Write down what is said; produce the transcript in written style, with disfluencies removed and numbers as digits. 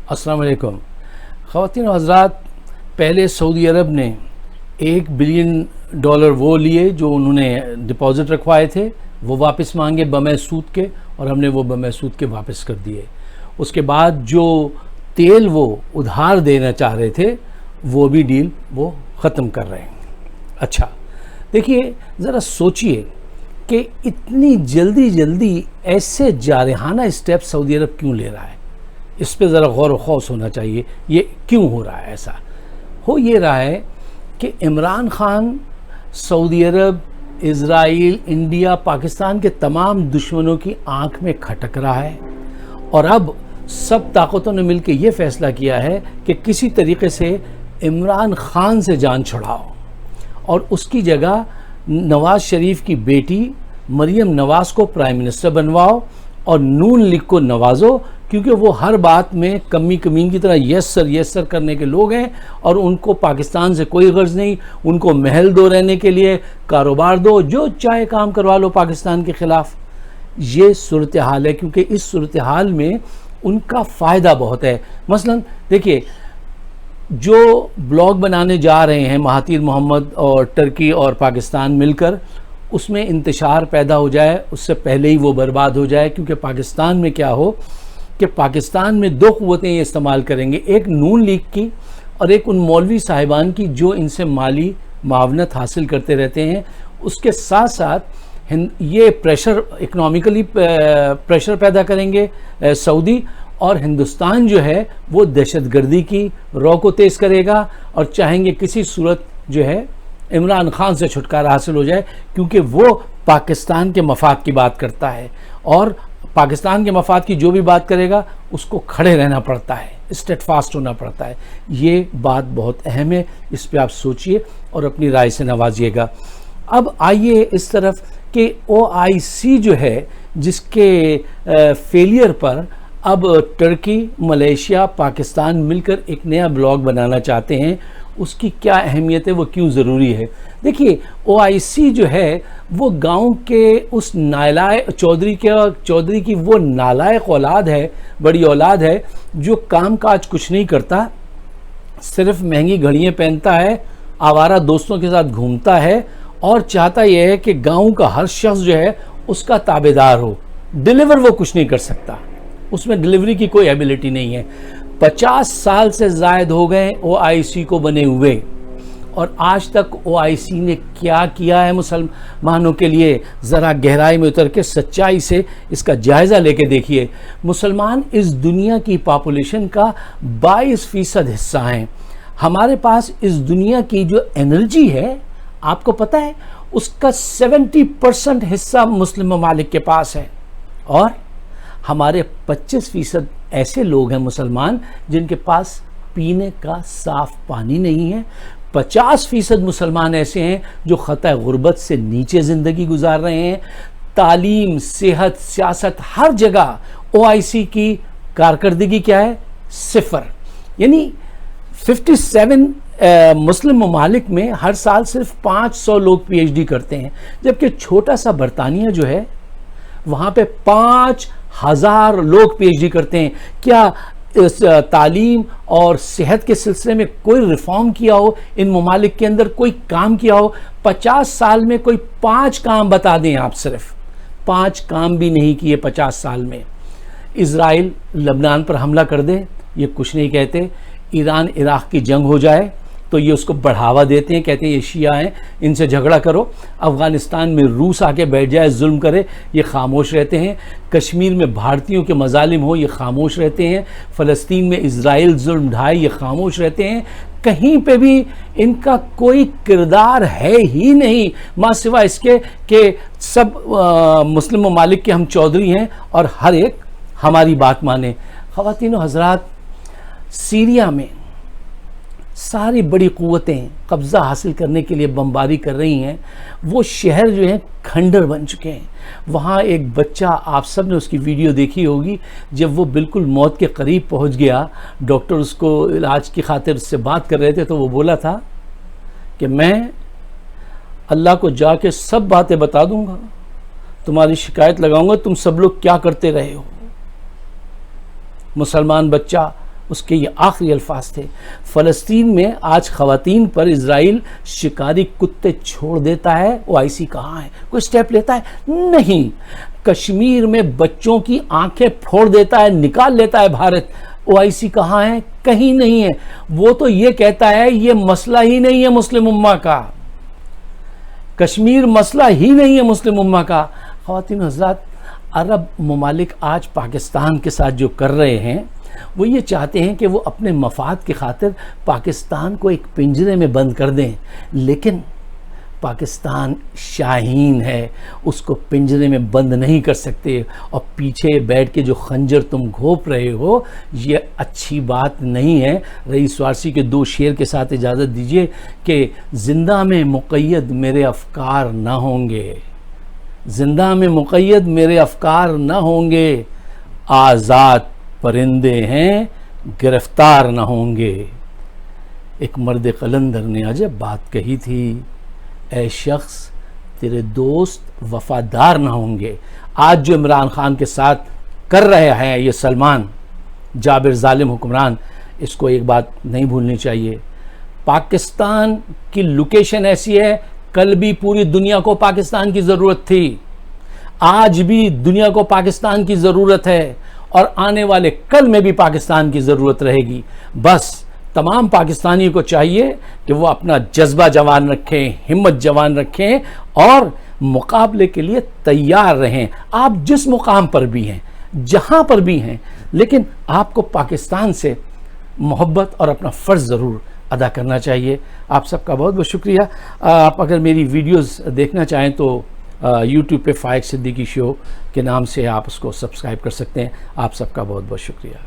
السلام علیکم خواتین و حضرات. پہلے سعودی عرب نے $1 بلین وہ لیے جو انہوں نے ڈپازٹ رکھوائے تھے، وہ واپس مانگے بمِ سود کے، اور ہم نے وہ بمِ سود کے واپس کر دیے. اس کے بعد جو تیل وہ ادھار دینا چاہ رہے تھے وہ بھی ڈیل وہ ختم کر رہے ہیں. اچھا دیکھیے ذرا سوچئے کہ اتنی جلدی ایسے جارحانہ اسٹیپ سعودی عرب کیوں لے رہا ہے؟ اس پہ ذرا غور و خوض ہونا چاہیے. یہ کیوں ہو رہا ہے؟ ایسا ہو یہ رہا ہے کہ عمران خان سعودی عرب، اسرائیل، انڈیا، پاکستان کے تمام دشمنوں کی آنکھ میں کھٹک رہا ہے، اور اب سب طاقتوں نے مل کے یہ فیصلہ کیا ہے کہ کسی طریقے سے عمران خان سے جان چھڑاؤ اور اس کی جگہ نواز شریف کی بیٹی مریم نواز کو پرائم منسٹر بنواؤ اور نون لیگ کو نوازو، کیونکہ وہ ہر بات میں کمی کمین کی طرح یس سر کرنے کے لوگ ہیں، اور ان کو پاکستان سے کوئی غرض نہیں. ان کو محل دو رہنے کے لیے، کاروبار دو، جو چاہے کام کروا لو پاکستان کے خلاف. یہ صورتحال ہے، کیونکہ اس صورتحال میں ان کا فائدہ بہت ہے. مثلا دیکھیے جو بلاگ بنانے جا رہے ہیں مہاتیر محمد اور ٹرکی اور پاکستان مل کر، اس میں انتشار پیدا ہو جائے اس سے پہلے ہی وہ برباد ہو جائے. کیونکہ پاکستان میں کیا ہو کہ پاکستان میں دو قوتیں یہ استعمال کریں گے، ایک نون لیگ کی اور ایک ان مولوی صاحبان کی جو ان سے مالی معاونت حاصل کرتے رہتے ہیں. اس کے ساتھ ساتھ یہ پریشر، اکنامیکلی پریشر پیدا کریں گے سعودی، اور ہندوستان جو ہے وہ دہشت گردی کی رو کو تیز کرے گا، اور چاہیں گے کسی صورت جو ہے عمران خان سے چھٹکارا حاصل ہو جائے، کیونکہ وہ پاکستان کے مفاد کی بات کرتا ہے، اور پاکستان کے مفاد کی جو بھی بات کرے گا اس کو کھڑے رہنا پڑتا ہے، اسٹیٹ فاسٹ ہونا پڑتا ہے. یہ بات بہت اہم ہے، اس پہ آپ سوچئے اور اپنی رائے سے نوازیے گا. اب آئیے اس طرف کہ OIC جو ہے، جس کے فیلئر پر اب ٹرکی، ملیشیا، پاکستان مل کر ایک نیا بلاک بنانا چاہتے ہیں، اس کی کیا اہمیت ہے، وہ کیوں ضروری ہے. دیکھیے OIC جو ہے وہ گاؤں کے اس چودھری کی وہ نالائق اولاد ہے، بڑی اولاد ہے، جو کام کاج کچھ نہیں کرتا، صرف مہنگی گھڑیاں پہنتا ہے، آوارہ دوستوں کے ساتھ گھومتا ہے، اور چاہتا یہ ہے کہ گاؤں کا ہر شخص جو ہے اس کا تابعدار ہو. ڈیلیور وہ کچھ نہیں کر سکتا، اس میں ڈیلیوری کی کوئی ایبیلٹی نہیں ہے. 50 سال سے زائد ہو گئے OIC کو بنے ہوئے، اور آج تک OIC نے کیا کیا ہے مسلمانوں کے لیے؟ ذرا گہرائی میں اتر کے سچائی سے اس کا جائزہ لے کے دیکھیے. مسلمان اس دنیا کی پاپولیشن کا 22% حصہ ہیں. ہمارے پاس اس دنیا کی جو انرجی ہے، آپ کو پتہ ہے اس کا 70% حصہ مسلم ممالک کے پاس ہے، اور ہمارے 25% ایسے لوگ ہیں مسلمان جن کے پاس پینے کا صاف پانی نہیں ہے. 50% مسلمان ایسے ہیں جو خطۂ غربت سے نیچے زندگی گزار رہے ہیں. تعلیم، صحت، سیاست، ہر جگہ OIC کی کارکردگی کیا ہے؟ 0. یعنی 57 مسلم ممالک میں ہر سال صرف 500 لوگ PhD کرتے ہیں، جبکہ چھوٹا سا برطانیہ جو ہے وہاں پہ 5000 لوگ PhD کرتے ہیں. کیا تعلیم اور صحت کے سلسلے میں کوئی ریفارم کیا ہو ان ممالک کے اندر؟ کوئی کام کیا ہو؟ 50 سال میں کوئی 5 کام بتا دیں آپ، صرف 5 کام بھی نہیں کیے 50 سال میں. اسرائیل لبنان پر حملہ کر دے، یہ کچھ نہیں کہتے. ایران عراق کی جنگ ہو جائے تو یہ اس کو بڑھاوا دیتے ہیں، کہتے ہیں یہ شیعہ ہیں، ان سے جھگڑا کرو. افغانستان میں روس آ کے بیٹھ جائے، ظلم کرے، یہ خاموش رہتے ہیں. کشمیر میں بھارتیوں کے مظالم ہو، یہ خاموش رہتے ہیں. فلسطین میں اسرائیل ظلم ڈھائے، یہ خاموش رہتے ہیں. کہیں پہ بھی ان کا کوئی کردار ہے ہی نہیں، ماں سوا اس کے کہ سب مسلم ممالک کے ہم چودھری ہیں اور ہر ایک ہماری بات مانے. خواتین و حضرات، سیریا میں ساری بڑی قوتیں قبضہ حاصل کرنے کے لیے بمباری کر رہی ہیں. وہ شہر جو ہیں کھنڈر بن چکے ہیں. وہاں ایک بچہ، آپ سب نے اس کی ویڈیو دیکھی ہوگی، جب وہ بالکل موت کے قریب پہنچ گیا، ڈاکٹر اس کو علاج کی خاطر اس سے بات کر رہے تھے، تو وہ بولا تھا کہ میں اللہ کو جا کے سب باتیں بتا دوں گا، تمہاری شکایت لگاؤں گا، تم سب لوگ کیا کرتے رہے ہو. مسلمان بچہ اس کے یہ آخری الفاظ تھے۔ فلسطین میں آج خواتین پر اسرائیل شکاری کتے چھوڑ دیتا ہے، OIC کہاں ہے؟ کوئی سٹیپ لیتا ہے؟ نہیں۔ کشمیر میں بچوں کی آنکھیں پھوڑ دیتا ہے، نکال لیتا ہے بھارت، OIC کہاں ہے؟ کہیں نہیں ہے۔ وہ تو یہ کہتا ہے یہ مسئلہ ہی نہیں ہے مسلم امہ کا، کشمیر مسئلہ ہی نہیں ہے مسلم امہ کا۔ خواتین حضرات، عرب ممالک آج پاکستان کے ساتھ جو کر رہے ہیں وہ یہ چاہتے ہیں کہ وہ اپنے مفاد کی خاطر پاکستان کو ایک پنجرے میں بند کر دیں، لیکن پاکستان شاہین ہے، اس کو پنجرے میں بند نہیں کر سکتے۔ اور پیچھے بیٹھ کے جو خنجر تم گھونپ رہے ہو یہ اچھی بات نہیں ہے۔ رئیس وارثی کے 2 شعر کے ساتھ اجازت دیجئے کہ زندہ میں مقید میرے افکار نہ ہوں گے، زندہ میں مقید میرے افکار نہ ہوں گے، آزاد پرندے ہیں گرفتار نہ ہوں گے۔ ایک مرد قلندر نے عجب بات کہی تھی، اے شخص تیرے دوست وفادار نہ ہوں گے۔ آج جو عمران خان کے ساتھ کر رہے ہیں یہ سلمان جابر ظالم حکمران، اس کو ایک بات نہیں بھولنی چاہیے۔ پاکستان کی لوکیشن ایسی ہے، کل بھی پوری دنیا کو پاکستان کی ضرورت تھی، آج بھی دنیا کو پاکستان کی ضرورت ہے، اور آنے والے کل میں بھی پاکستان کی ضرورت رہے گی۔ بس تمام پاکستانی کو چاہیے کہ وہ اپنا جذبہ جوان رکھیں، ہمت جوان رکھیں اور مقابلے کے لیے تیار رہیں۔ آپ جس مقام پر بھی ہیں، جہاں پر بھی ہیں، لیکن آپ کو پاکستان سے محبت اور اپنا فرض ضرور ادا کرنا چاہیے۔ آپ سب کا بہت بہت شکریہ۔ آپ اگر میری ویڈیوز دیکھنا چاہیں تو یوٹیوب پہ فائق صدیقی شو کے نام سے آپ اس کو سبسکرائب کر سکتے ہیں۔ آپ سب کا بہت بہت شکریہ۔